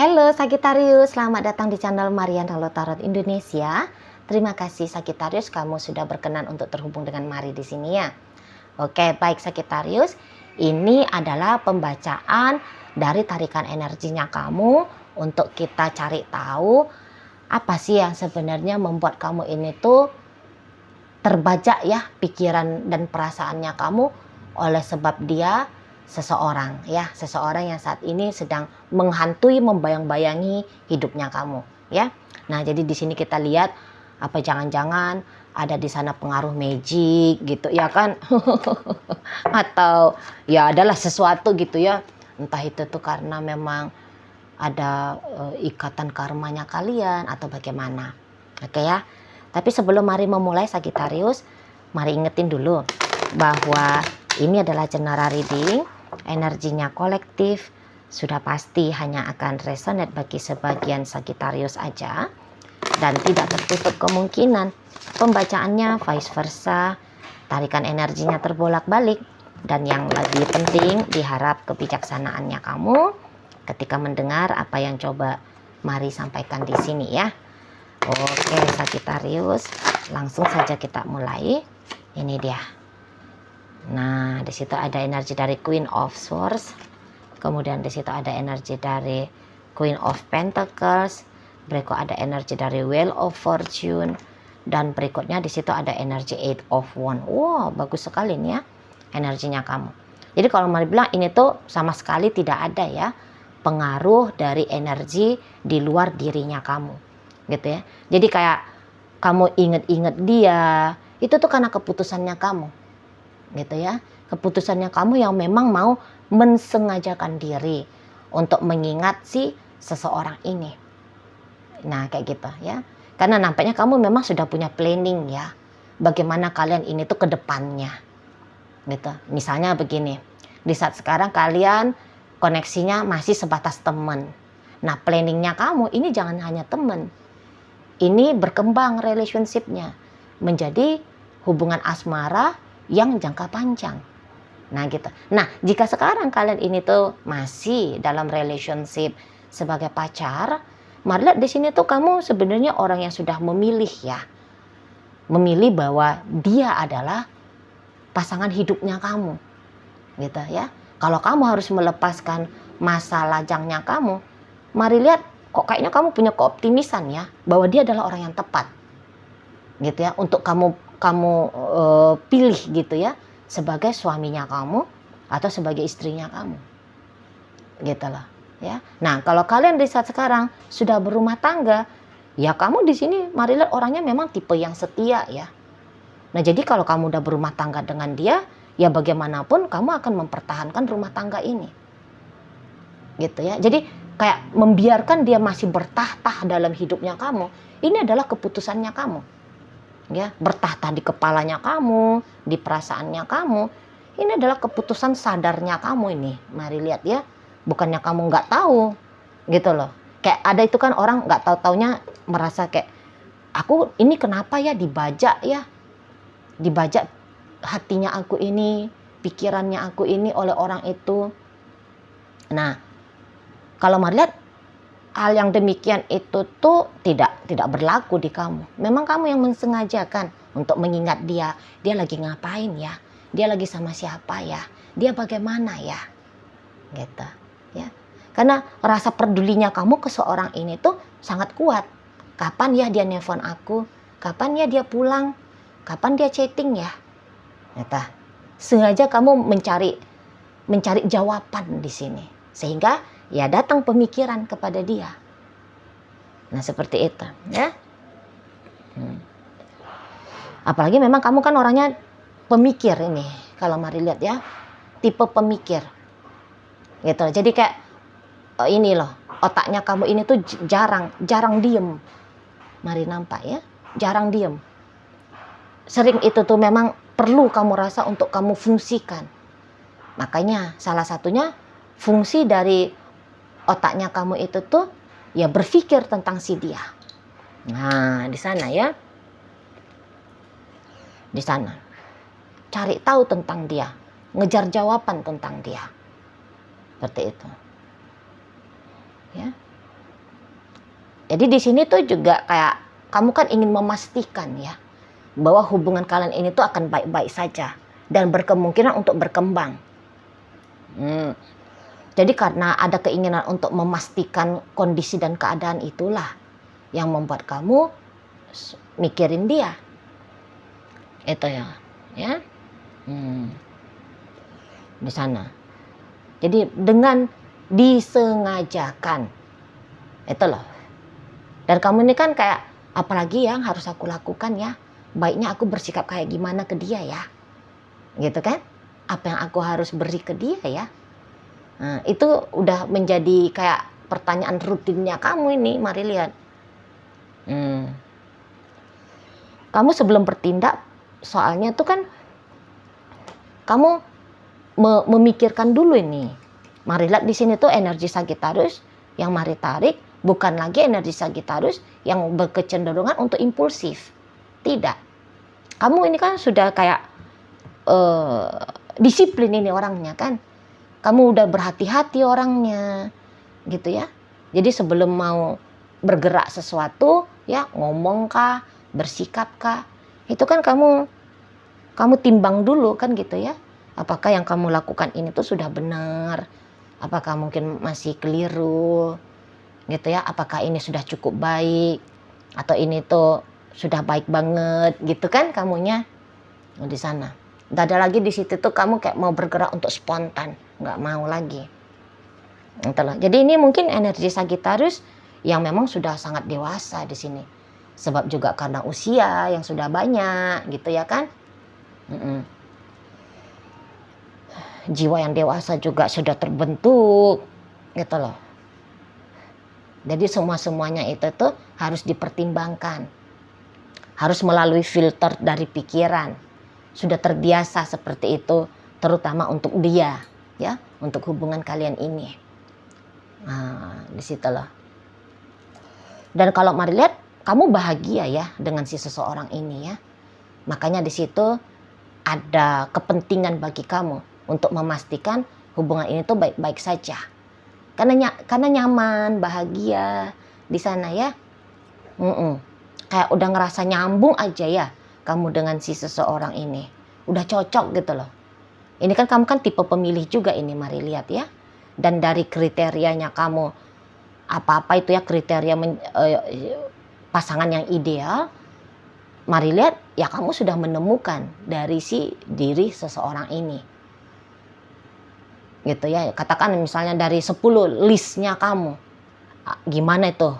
Halo Sagittarius, selamat datang di channel Marian Halo Tarot Indonesia. Terima kasih Sagittarius, kamu sudah berkenan untuk terhubung dengan Mari di sini ya. Oke, baik Sagittarius, ini adalah pembacaan dari tarikan energinya kamu untuk kita cari tahu apa sih yang sebenarnya membuat kamu ini tuh terbajak ya pikiran dan perasaannya kamu oleh sebab dia seseorang yang saat ini sedang menghantui, membayang-bayangi hidupnya kamu ya. Nah, jadi di sini kita lihat apa jangan-jangan ada di sana pengaruh magic gitu ya kan. Atau ya adalah sesuatu gitu ya. Entah itu tuh karena memang ada ikatan karmanya kalian atau bagaimana. Oke ya. Tapi sebelum mari memulai Sagittarius, mari ingetin dulu bahwa ini adalah general reading, energinya kolektif, sudah pasti hanya akan resonate bagi sebagian Sagittarius aja, dan tidak tertutup kemungkinan pembacaannya vice versa, tarikan energinya terbolak-balik, dan yang lebih penting diharap kebijaksanaannya kamu ketika mendengar apa yang coba Mari sampaikan di sini ya. Oke Sagittarius, langsung saja kita mulai. Ini dia. Nah, di situ ada energi dari Queen of Swords. Kemudian di situ ada energi dari Queen of Pentacles. Berikut ada energi dari Wheel of Fortune. Dan berikutnya di situ ada energi Eight of Wands. Wow, bagus sekali nih ya energinya kamu. Jadi kalau Mari bilang ini tuh sama sekali tidak ada ya pengaruh dari energi di luar dirinya kamu, gitu ya. Jadi kayak kamu inget-inget dia, itu tuh karena keputusannya kamu, gitu ya. Keputusannya kamu yang memang mau mensengajakan diri untuk mengingat si seseorang ini. Nah, kayak gitu ya. Karena nampaknya kamu memang sudah punya planning ya, bagaimana kalian ini tuh ke depannya, gitu. Misalnya begini, di saat sekarang kalian koneksinya masih sebatas teman. Nah, planningnya kamu ini jangan hanya teman. Ini berkembang relationship-nya menjadi hubungan asmara yang jangka panjang. Nah, gitu. Nah, jika sekarang kalian ini tuh masih dalam relationship sebagai pacar, mari lihat di sini tuh kamu sebenarnya orang yang sudah memilih ya. Memilih bahwa dia adalah pasangan hidupnya kamu. Gitu ya. Kalau kamu harus melepaskan masa lajangnya kamu, mari lihat kok kayaknya kamu punya keoptimisan ya bahwa dia adalah orang yang tepat, gitu ya, untuk kamu pilih gitu ya sebagai suaminya kamu atau sebagai istrinya kamu, gitu loh ya. Nah, kalau kalian di saat sekarang sudah berumah tangga, ya kamu di sini mari lihat orangnya memang tipe yang setia ya. Nah, jadi kalau kamu udah berumah tangga dengan dia, ya bagaimanapun kamu akan mempertahankan rumah tangga ini, gitu ya. Jadi kayak membiarkan dia masih bertahta dalam hidupnya kamu, ini adalah keputusannya kamu ya. Bertahta di kepalanya kamu, di perasaannya kamu, ini adalah keputusan sadarnya kamu ini. Mari lihat ya, bukannya kamu nggak tahu gitu loh. Kayak ada itu kan orang nggak tahu-taunya merasa kayak, aku ini kenapa ya dibajak ya, dibajak hatinya aku ini, pikirannya aku ini oleh orang itu. Nah, kalau Mari lihat hal yang demikian itu tuh tidak berlaku di kamu. Memang kamu yang mensengajakan untuk mengingat dia. Dia lagi ngapain ya? Dia lagi sama siapa ya? Dia bagaimana ya? Gitu ya. Karena rasa pedulinya kamu ke seorang ini tuh sangat kuat. Kapan ya dia nelpon aku? Kapan ya dia pulang? Kapan dia chatting ya? Gitu. Sengaja kamu mencari jawaban di sini. Sehingga ya datang pemikiran kepada dia. Nah, seperti itu ya. Apalagi memang kamu kan orangnya pemikir ini. Kalau Mari lihat ya, tipe pemikir. Gitu. Jadi kayak ini loh, otaknya kamu ini tuh jarang diem. Mari nampak ya, jarang diem. Sering itu tuh memang perlu kamu rasa untuk kamu fungsikan. Makanya salah satunya fungsi dari otaknya kamu itu tuh ya berpikir tentang si dia. Nah, di sana ya. Di sana. Cari tahu tentang dia, ngejar jawaban tentang dia. Seperti itu. Ya. Jadi di sini tuh juga kayak kamu kan ingin memastikan ya bahwa hubungan kalian ini tuh akan baik-baik saja dan berkemungkinan untuk berkembang. Jadi karena ada keinginan untuk memastikan kondisi dan keadaan itulah yang membuat kamu mikirin dia. Itu ya. Di sana. Jadi dengan disengajakan. Itu loh. Dan kamu ini kan kayak, apalagi yang harus aku lakukan ya, baiknya aku bersikap kayak gimana ke dia ya, gitu kan? Apa yang aku harus beri ke dia ya? Nah, itu udah menjadi kayak pertanyaan rutinnya kamu ini, mari lihat. Kamu sebelum bertindak, soalnya tuh kan kamu memikirkan dulu ini. Mari lihat di sini tuh energi Sagittarius yang mari tarik. Bukan lagi energi Sagittarius yang berkecenderungan untuk impulsif. Tidak. Kamu ini kan sudah kayak disiplin ini orangnya kan. Kamu udah berhati-hati orangnya. Gitu ya. Jadi sebelum mau bergerak sesuatu, ya ngomong kah, bersikap kah, itu kan kamu timbang dulu kan gitu ya. Apakah yang kamu lakukan ini tuh sudah benar? Apakah mungkin masih keliru? Gitu ya, apakah ini sudah cukup baik atau ini tuh sudah baik banget gitu kan kamunya di sana. Nggak ada lagi di situ tuh kamu kayak mau bergerak untuk spontan, nggak mau lagi. Itulah. Jadi ini mungkin energi Sagittarius yang memang sudah sangat dewasa di sini. Sebab juga karena usia yang sudah banyak gitu ya kan. Jiwa yang dewasa juga sudah terbentuk gitu loh. Jadi semuanya itu tuh harus dipertimbangkan. Harus melalui filter dari pikiran. Sudah terbiasa seperti itu, terutama untuk dia, ya, untuk hubungan kalian ini. Nah, di situ loh. Dan kalau mari lihat, kamu bahagia ya dengan si seseorang ini ya. Makanya di situ ada kepentingan bagi kamu untuk memastikan hubungan ini tuh baik-baik saja. Karena nyaman, bahagia di sana ya. Kayak udah ngerasa nyambung aja ya kamu dengan si seseorang ini. Udah cocok gitu loh. Ini kan kamu kan tipe pemilih juga ini, mari lihat ya. Dan dari kriterianya kamu, apa-apa itu ya kriteria pasangan yang ideal, mari lihat ya kamu sudah menemukan dari si diri seseorang ini. Gitu ya, katakan misalnya dari 10 listnya kamu, gimana itu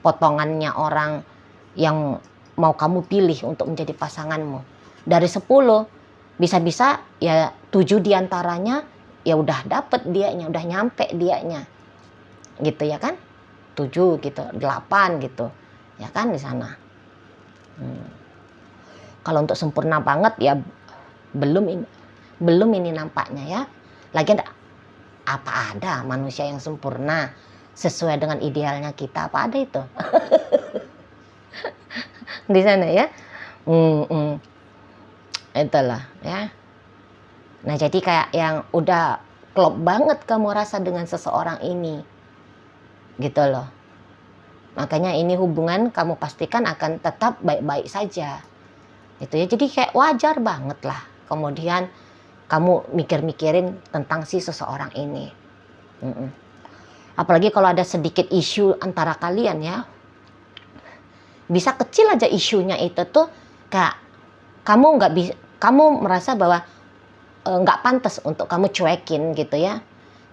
potongannya orang yang mau kamu pilih untuk menjadi pasanganmu. Dari 10 bisa-bisa ya 7 diantaranya ya udah dapet dianya, udah nyampe dianya gitu ya kan, 7 gitu, 8 gitu ya kan di sana. Kalau untuk sempurna banget ya belum ini nampaknya ya. Lagian apa ada manusia yang sempurna sesuai dengan idealnya kita, apa ada itu? Di sana ya. Itulah ya. Nah, jadi kayak yang udah klop banget kamu rasa dengan seseorang ini. Gitu loh. Makanya ini hubungan kamu pastikan akan tetap baik-baik saja. Itu ya. Jadi kayak wajar banget lah. Kemudian kamu mikir-mikirin tentang si seseorang ini. Apalagi kalau ada sedikit isu antara kalian ya. Bisa kecil aja isunya itu tuh kayak kamu merasa bahwa nggak pantas untuk kamu cuekin gitu ya.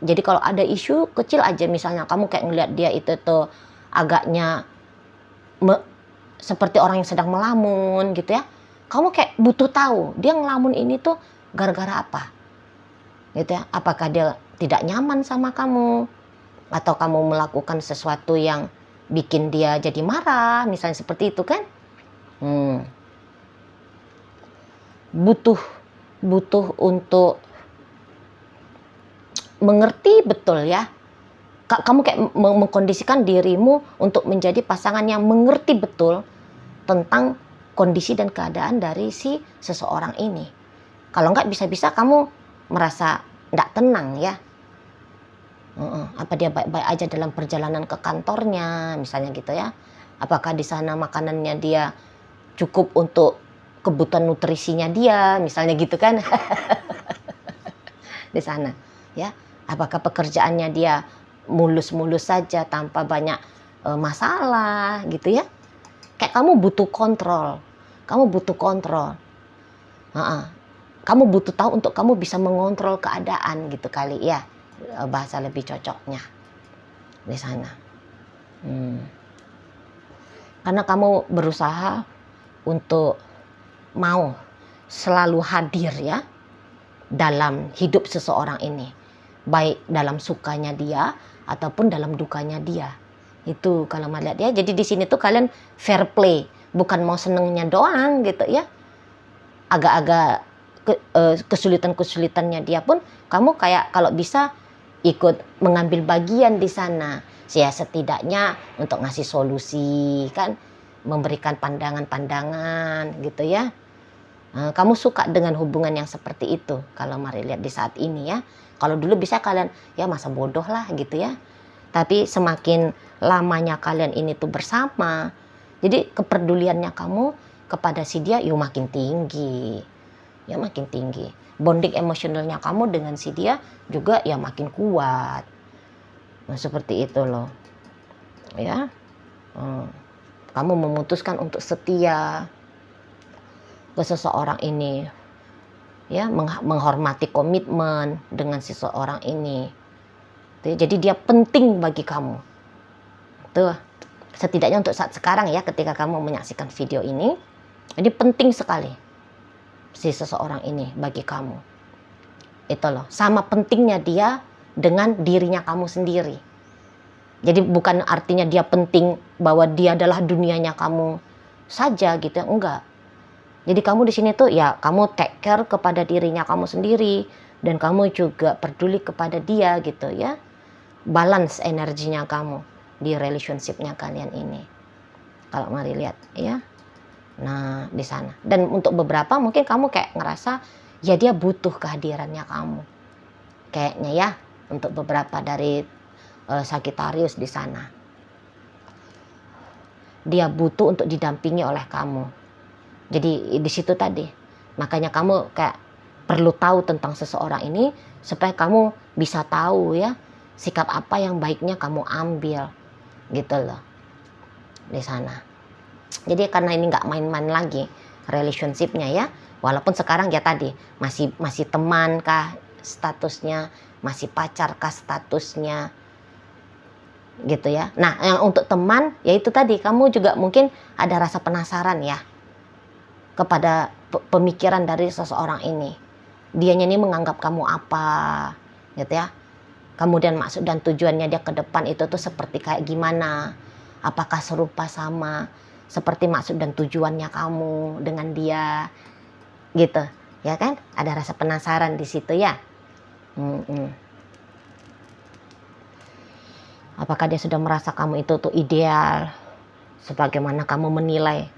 Jadi kalau ada isu kecil aja misalnya kamu kayak ngeliat dia itu tuh agaknya seperti orang yang sedang melamun gitu ya. Kamu kayak butuh tahu dia ngelamun ini tuh gara-gara apa gitu ya. Apakah dia tidak nyaman sama kamu, atau kamu melakukan sesuatu yang bikin dia jadi marah misalnya seperti itu kan. Butuh untuk mengerti betul ya. Kamu kayak mengkondisikan dirimu untuk menjadi pasangan yang mengerti betul tentang kondisi dan keadaan dari si seseorang ini. Kalau enggak bisa-bisa kamu merasa enggak tenang ya. Apa dia baik-baik aja dalam perjalanan ke kantornya, misalnya gitu ya. Apakah di sana makanannya dia cukup untuk kebutuhan nutrisinya dia, misalnya gitu kan. Di sana, ya. Apakah pekerjaannya dia mulus-mulus saja tanpa banyak masalah gitu ya. Kayak kamu butuh kontrol. Kamu butuh kontrol. Kamu butuh tahu untuk kamu bisa mengontrol keadaan gitu kali ya. Bahasa lebih cocoknya di sana. Karena kamu berusaha untuk mau selalu hadir ya dalam hidup seseorang ini, baik dalam sukanya dia ataupun dalam dukanya dia. Itu kalau melihat ya. Jadi di sini tuh kalian fair play, bukan mau senengnya doang gitu ya. Agak-agak kesulitan-kesulitannya dia pun kamu kayak kalau bisa ikut mengambil bagian di sana. Ya setidaknya untuk ngasih solusi kan, memberikan pandangan-pandangan gitu ya. Kamu suka dengan hubungan yang seperti itu kalau mari lihat di saat ini ya. Kalau dulu bisa kalian ya masa bodoh lah gitu ya. Tapi semakin lamanya kalian ini tuh bersama, jadi kepeduliannya kamu kepada si dia yuk makin tinggi. Ya makin tinggi. Bonding emosionalnya kamu dengan si dia juga ya makin kuat. Nah, seperti itu loh. Ya. Kamu memutuskan untuk setia ke seseorang ini. Ya, menghormati komitmen dengan seseorang ini. Jadi dia penting bagi kamu. Tuh. Setidaknya untuk saat sekarang ya, ketika kamu menyaksikan video ini, ini penting sekali si seseorang ini bagi kamu. Itu loh, sama pentingnya dia dengan dirinya kamu sendiri. Jadi bukan artinya dia penting bahwa dia adalah dunianya kamu saja gitu ya, enggak. Jadi kamu di sini tuh ya kamu take care kepada dirinya kamu sendiri dan kamu juga peduli kepada dia gitu ya. Balance energinya kamu di relationship-nya kalian ini. Kalau mari lihat ya. Nah, di sana. Dan untuk beberapa mungkin kamu kayak ngerasa ya dia butuh kehadirannya kamu. Kayaknya ya, untuk beberapa dari Sagittarius di sana. Dia butuh untuk didampingi oleh kamu. Jadi di situ tadi. Makanya kamu kayak perlu tahu tentang seseorang ini supaya kamu bisa tahu ya sikap apa yang baiknya kamu ambil. Gitu loh. Di sana. Jadi karena ini nggak main-main lagi relationship-nya ya. Walaupun sekarang ya tadi masih teman kah statusnya, masih pacar kah statusnya. Gitu ya. Nah, yang untuk teman ya itu tadi kamu juga mungkin ada rasa penasaran ya kepada pemikiran dari seseorang ini. Dianya ini menganggap kamu apa gitu ya. Kemudian maksud dan tujuannya dia ke depan itu tuh seperti kayak gimana? Apakah serupa sama seperti maksud dan tujuannya kamu dengan dia? Gitu. Ya kan? Ada rasa penasaran di situ ya. Apakah dia sudah merasa kamu itu tuh ideal? Sebagaimana kamu menilai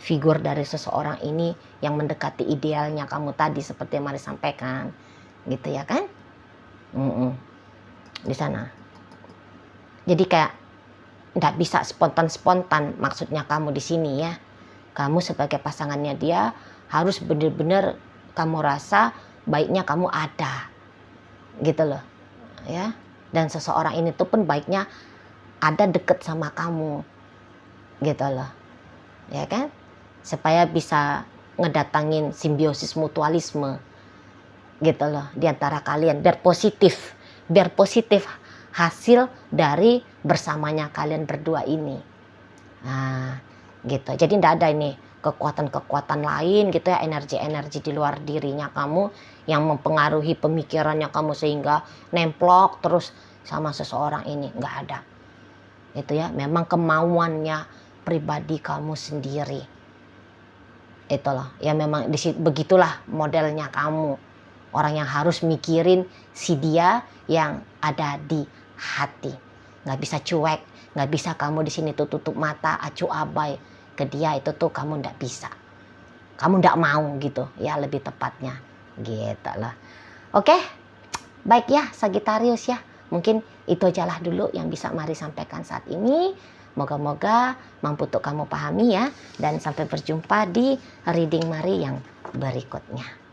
figur dari seseorang ini yang mendekati idealnya kamu tadi seperti yang Mari sampaikan. Gitu ya kan? Di sana. Jadi kayak nggak bisa spontan-spontan maksudnya kamu di sini ya. Kamu sebagai pasangannya dia harus benar-benar kamu rasa baiknya kamu ada. Gitu loh. Ya. Dan seseorang ini tuh pun baiknya ada deket sama kamu. Gitu loh. Ya kan? Supaya bisa ngedatangin simbiosis mutualisme. Gitu loh. Di antara kalian. Biar positif hasil dari bersamanya kalian berdua ini. Nah, gitu. Jadi tidak ada ini kekuatan-kekuatan lain gitu ya, energi-energi di luar dirinya kamu yang mempengaruhi pemikirannya kamu sehingga nemplok terus sama seseorang ini. Nggak ada. Itu ya, memang kemauannya pribadi kamu sendiri. Itulah, ya memang begitulah modelnya kamu. Orang yang harus mikirin si dia yang ada di hati. Nggak bisa cuek, nggak bisa kamu di sini tuh tutup mata, acuh abai ke dia, itu tuh kamu nggak bisa. Kamu nggak mau gitu, ya lebih tepatnya. Gitu lah. Oke, baik ya Sagittarius ya. Mungkin itu ajalah dulu yang bisa Mari sampaikan saat ini. Moga-moga mampu untuk kamu pahami ya. Dan sampai berjumpa di reading Mari yang berikutnya.